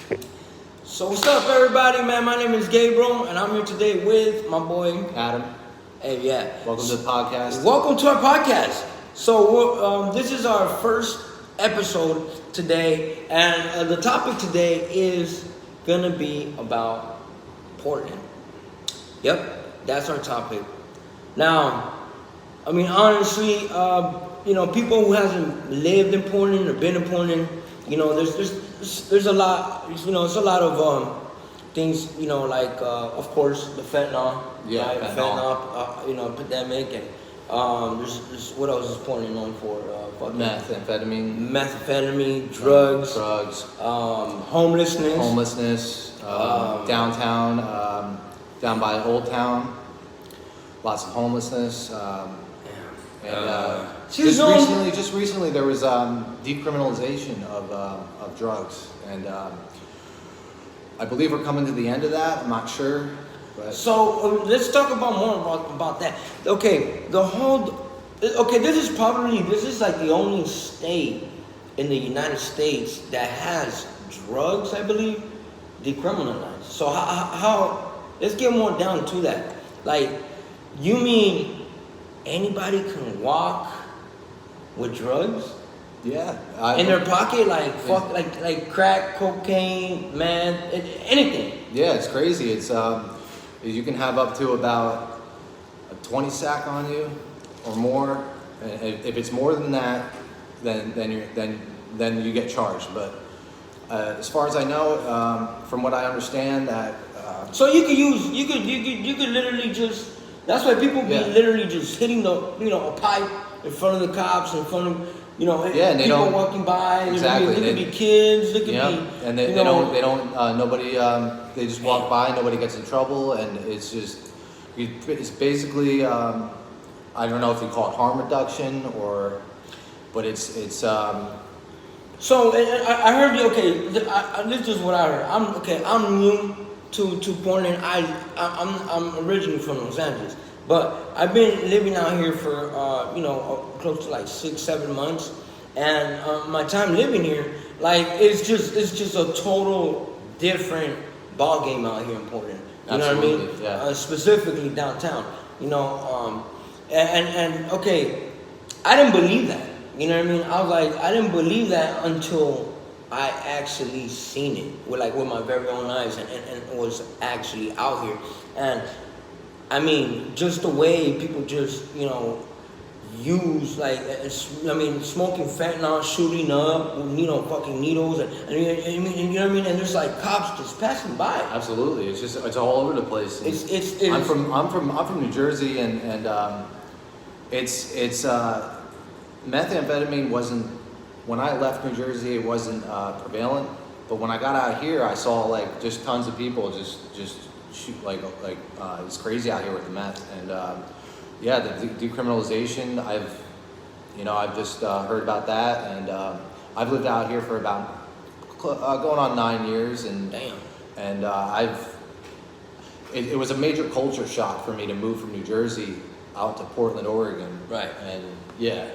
So what's up, everybody, man? My name is Gabriel, and I'm here today with my boy Adam. Hey, yeah. Welcome to the podcast. Welcome to our podcast. So this is our first episode today, and the topic today is gonna be about Portland. Yep, that's our topic. Now, I mean, honestly, people who hasn't lived in Portland or been in Portland, there's a lot, it's a lot of things, like of course the fentanyl, Yeah, right? fentanyl. Fentanyl, epidemic, and there's what else is Portland known for? Methamphetamine, drugs, homelessness, downtown, down by Old Town, lots of homelessness. Just recently there was decriminalization of drugs, and I believe we're coming to the end of that. I'm not sure, but so let's talk about that. Okay, this is like the only state in the United States that has drugs, I believe, decriminalized. So how let's get more down to that. Like, you mean anybody can walk with drugs? Yeah, in their pocket, like crack, cocaine, meth, anything. Yeah, it's crazy. It's you can have up to about a 20 sack on you or more. And if it's more than that, then you get charged. But as far as I know, from what I understand, that so you could literally just. That's why people be literally just hitting a pipe in front of the cops, in front of people walking by. Exactly. It could be kids. It could be. And they just walk by. Nobody gets in trouble, and it's basically I don't know if you call it harm reduction but it's. So I heard you. Okay, this is what I heard. I'm new to Portland. I'm originally from Los Angeles, but I've been living out here for close to like 6-7 months, and my time living here, like it's just a total different ball game out here in Portland. You Absolutely, know what I mean? Yeah. Specifically downtown. And okay, I didn't believe that. You know what I mean? I was like, I didn't believe that until I actually seen it with my very own eyes and was actually out here. And I mean, just the way people just, use, smoking fentanyl, shooting up, fucking needles, and you know what I mean? And there's like cops just passing by. Absolutely. It's all over the place. I'm from New Jersey, and it's methamphetamine wasn't. When I left New Jersey, it wasn't prevalent, but when I got out here, I saw like just tons of people just shoot it's crazy out here with the meth, and the decriminalization. I've just heard about that, and I've lived out here for about going on 9 years, and damn, and it was a major culture shock for me to move from New Jersey out to Portland, Oregon, right, and yeah.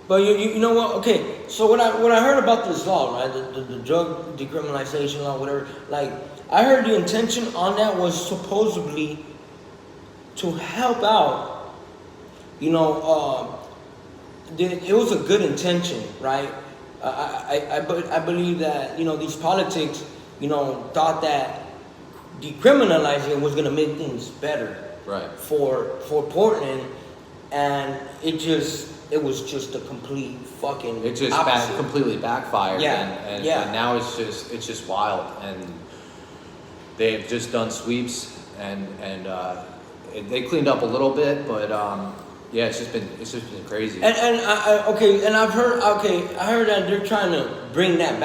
But you know what? Okay, so what I heard about this law, right, the drug decriminalization law, whatever, like I heard the intention on that was supposedly to help out. It was a good intention, right? I believe that these politics, thought that decriminalizing was gonna make things better, right, for Portland, and it was just a complete fucking it just completely backfired. And now it's just wild, and they've just done sweeps, and they cleaned up a little bit, but it's just been crazy. And I heard that they're trying to bring that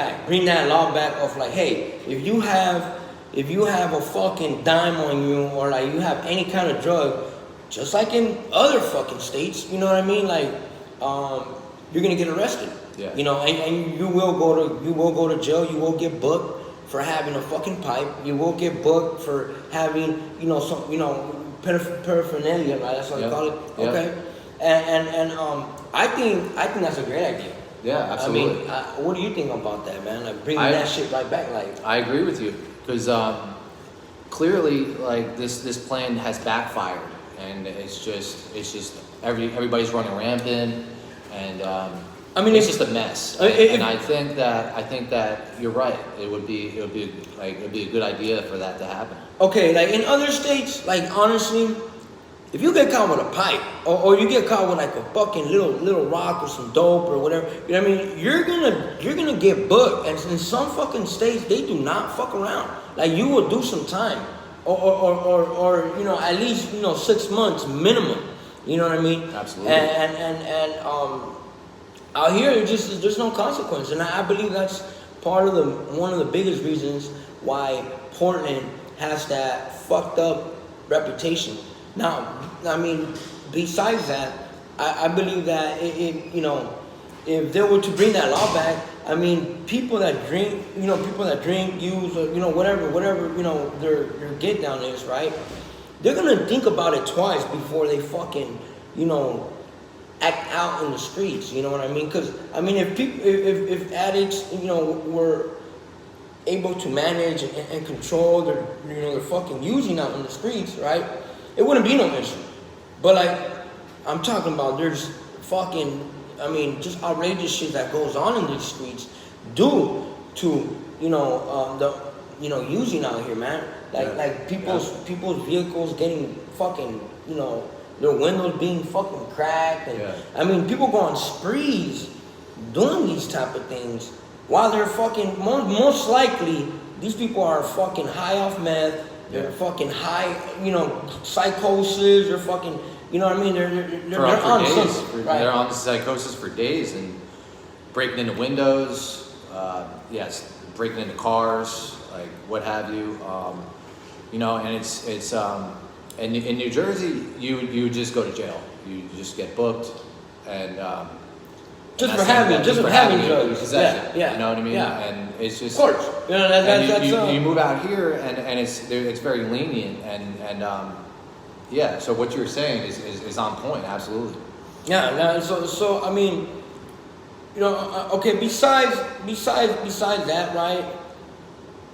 law back of like, hey, if you have a fucking dime on you, or like you have any kind of drug, just like in other fucking states, you know what I mean? Like, you're gonna get arrested. Yeah. And you will go to jail. You will get booked for having a fucking pipe. You will get booked for having paraphernalia, right? That's what they call it. Yep. Okay. And I think that's a great idea. Yeah, absolutely. I mean, what do you think about that, man? Like bringing that shit right back, like. I agree with you because clearly, like this plan has backfired, and it's just everybody's running rampant, and I mean, it's just a mess. And I think that you're right. It would be a good idea for that to happen. Okay, like in other states, like honestly, if you get caught with a pipe or you get caught with like a fucking little rock or some dope or whatever, you know what I mean? You're gonna get booked. And in some fucking states, they do not fuck around. Like you will do some time, or you know, at least 6 months minimum. You know what I mean? Absolutely. And out here, there's no consequence, and I believe that's part of one of the biggest reasons why Portland has that fucked up reputation. Now, I mean, besides that, I believe that if they were to bring that law back, I mean, people that drink, use, or whatever, their get down is, right? They're gonna think about it twice before they fucking, act out in the streets. You know what I mean? Because I mean, if addicts, were able to manage and control their fucking using out in the streets, right? It wouldn't be no issue. But like, I'm talking about there's fucking, I mean, just outrageous shit that goes on in these streets due to, using out here, man. Like people's vehicles getting fucking, their windows being fucking cracked. And I mean, people go on sprees doing these type of things while they're fucking, most likely, these people are fucking high off meth. They're fucking high, psychosis. They're fucking, you know what I mean? They're on something. Right. They're on psychosis for days and breaking into windows. Breaking into cars, like what have you. And it's in New Jersey, you would just go to jail. You just get booked, and just for having drugs. Possession. Yeah. You know what I mean? Yeah. And it's just, of course. You move out here, and it's very lenient, and so what you're saying is on point, absolutely. Yeah. So I mean, okay. Besides that, right?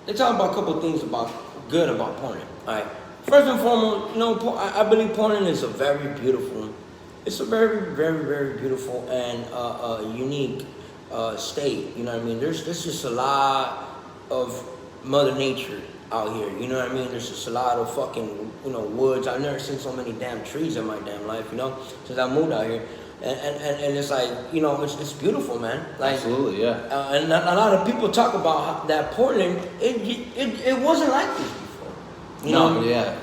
Let's talk about a couple of things about Portland. All right. First and foremost, I believe Portland is a very beautiful. It's a very, very, very beautiful and unique state. You know what I mean? There's just a lot of Mother Nature out here. You know what I mean? There's just a lot of fucking woods. I've never seen so many damn trees in my damn life. Since I moved out here, and it's like it's beautiful, man. Like, absolutely, yeah. And a lot of people talk about that Portland. It wasn't like this before.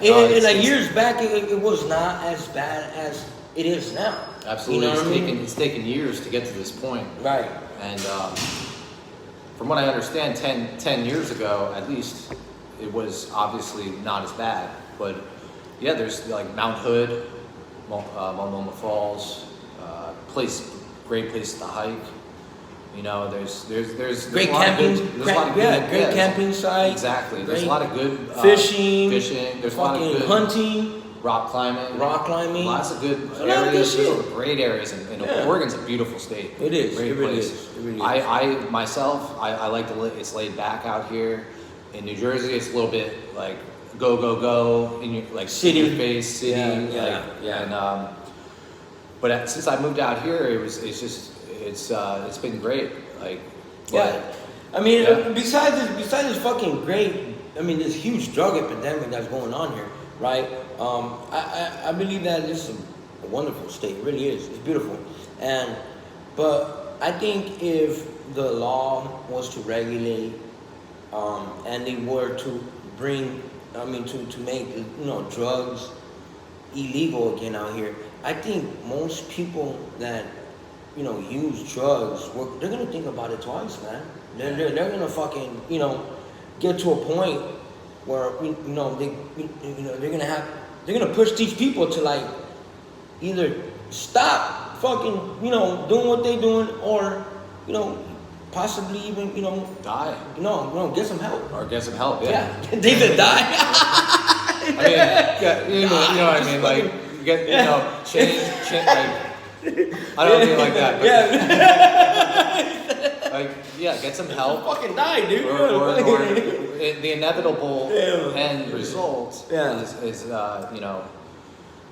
Years back, it was not as bad as it is now. Absolutely, it's taken years to get to this point. Right. And from what I understand, 10 years ago, at least, it was obviously not as bad. But yeah, there's like Mount Hood, Multnomah Falls, great place to hike. There's great camping. Great camping sites. Exactly. There's a lot of good fishing. There's a lot of good hunting. Rock climbing. Lots of good areas. There's great areas, and Oregon's a beautiful state. It is. Great it place. Really is. It really is. I myself like it's laid back out here. In New Jersey, it's a little bit like go in your city, in your face city. And but since I moved out here, it's been great. I mean, besides this fucking great, I mean, this huge drug epidemic that's going on here, right? I believe that this is a wonderful state. It really is. It's beautiful. But I think if the law was to regulate, and they were to to make drugs illegal again out here, I think most people that use drugs, they're gonna think about it twice, man. They're gonna fucking get to a point where they're gonna push these people to like either stop fucking doing what they're doing, or possibly even die. Get some help. Or get some help. Yeah. They either die. I mean, you know what I mean, like. You get, change, like, I don't mean like that. But Yeah. like, yeah, get some help. Fucking die, dude. Or the inevitable end result Yeah. is you know,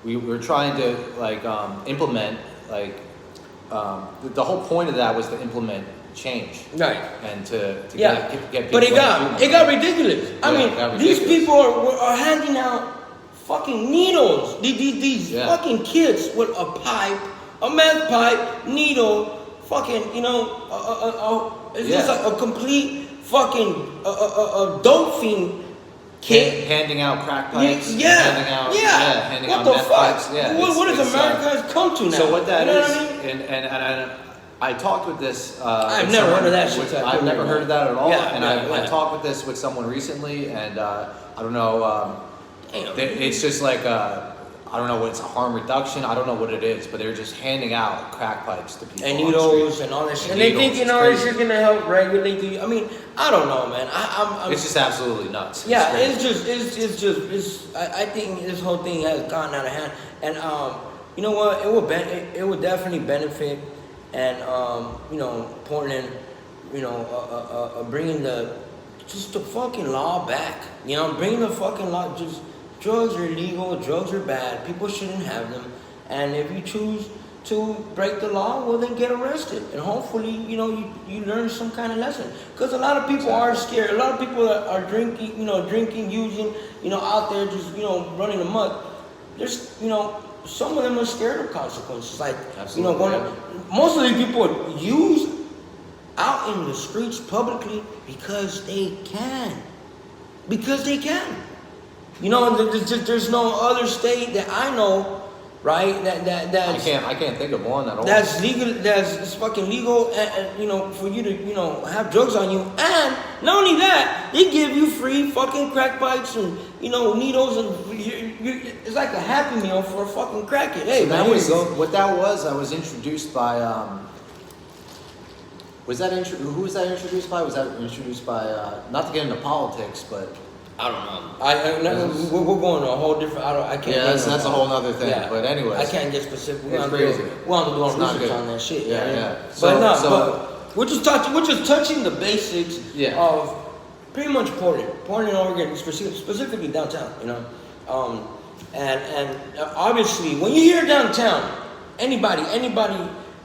we're trying to like implement like the whole point of that was to implement change, Right. and to Yeah. get But people it got ridiculous. I Yeah, mean, it got these ridiculous. people are handing out fucking needles. These Yeah. fucking kids with a pipe, a meth pipe, needle, fucking, you know, it's just Yeah. a complete fucking dope fiend kid. handing out crack pipes. Yeah, handing out handing what out the meth fuck? pipes. Yeah, What it's, does America has come to now? So what that you know is, what I mean? and I talked with this. I've with never someone heard of that shit, with- so I I've couldn't never remember. heard of that at all. Yeah, and yeah. I talked with this with someone recently, and I don't know. Damn. It's just like I don't know what it's a harm reduction. I don't know what it is, but they're just handing out crack pipes to people And on the needles street. and all that shit. And Needles, they think, you it's know, this crazy. shit's gonna help regulate the. I mean, I don't know, man. I'm It's just absolutely nuts. yeah, crazy. I think this whole thing has gotten out of hand. And you know what? It would definitely benefit, and you know, Portland, you know, bringing the fucking law back. You know, bringing the fucking law. Just drugs are illegal. Drugs are bad. People shouldn't have them. And if you choose to break the law, well then get arrested. And hopefully, you know, you learn some kind of lesson. Because a lot of people are scared. A lot of people that are drinking, using, you know, out there just, you know, running amok. There's, you know, some of them are scared of consequences. Like, Absolutely, you know, most of these people use out in the streets publicly because they can. Because they can. You know, there's no other state that I know, right? That's I can't think of one at all. that's legal. It's fucking legal, and you know, for you to, you know, have drugs on you, and not only that, they give you free fucking crack pipes and, you know, needles, and it's like a happy meal for a fucking crackhead. Hey, So man, that here was you go. what that was. I was introduced by. Who was that introduced by? Was that introduced by? Not to get into politics, but I don't know. We're going to a whole different. I can't. yeah, that's a whole other thing. Yeah. But anyways, I can't get specific. It's crazy. We're on It's the not research good. on that shit. Yeah, you know? yeah. But So- we're just touching the basics Yeah. of pretty much Portland, Oregon, specifically downtown. You know, and obviously when you hear downtown, anybody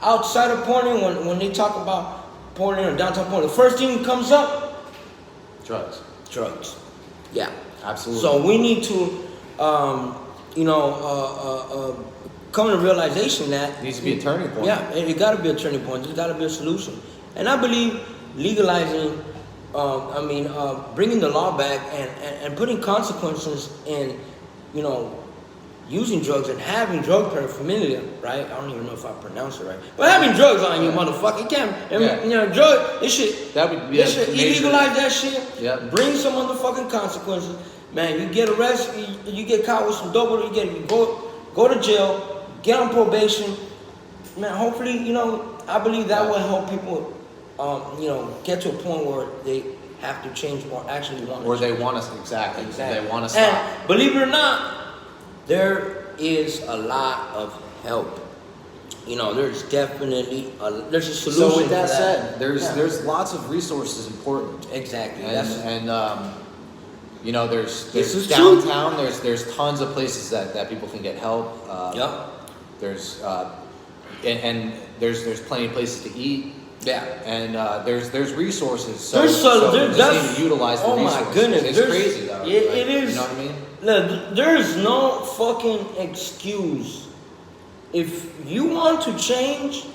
outside of Portland, when they talk about Portland or downtown Portland, the first thing that comes up, drugs. drugs. Yeah. Absolutely. So we need to, come to the realization that It needs to be a turning point. yeah, it got to be a turning point. There's got to be a solution, and I believe legalizing, bringing the law back and putting consequences in, you know, using drugs and having drug paraphernalia, right? I don't even know if I pronounce it right, but having drugs on you, motherfucker, you can't. Yeah. You know, drug. This shit. That would be They should illegalize that shit. Yep. Bring some motherfucking consequences. Man, you get arrested, you get caught with some dope, you go to jail, get on probation. Man, hopefully, you know, I believe that will help people, get to a point where they have to change or actually want to. Or they want us exactly. They want to stop. And believe it or not, there is a lot of help. You know, there's definitely there's a solution. So with that to said, Yeah. there's lots of resources in Portland. Exactly. And you know, there's This is downtown. There's tons of places that people can get help. Yep. There's and there's plenty of places to eat. Yeah. And there's resources. So, There's so we that's, just need to utilize the oh resources. my goodness, It's there's- crazy though. It is. You know what I mean? Look, there's no fucking excuse. If you want to change,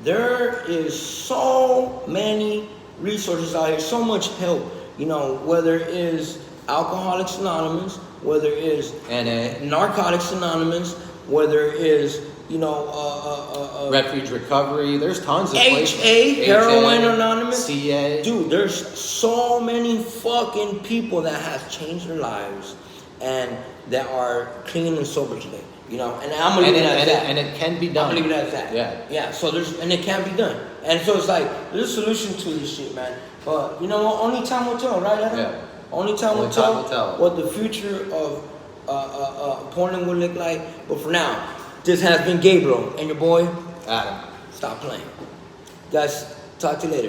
there is so many resources out here, so much help. You know, whether it is Alcoholics Anonymous, whether it is NA, Narcotics Anonymous, whether it is, Refuge Recovery. There's tons of places. HA, Heroin Anonymous. CA. Dude, there's so many fucking people that have changed their lives and that are clean and sober today. You know, and I'm gonna leave it at that. And it can be done. I'm gonna leave it at that. Yeah. Yeah. So it can be done. And so it's like there's a solution to this shit, man. But you know what? Only time will tell, right, Adam? Yeah. Only time will Only time will tell tell. what the future of Portland will look like. But for now, This has been Gabriel and your boy. Adam. Stop playing. Guys, talk to you later.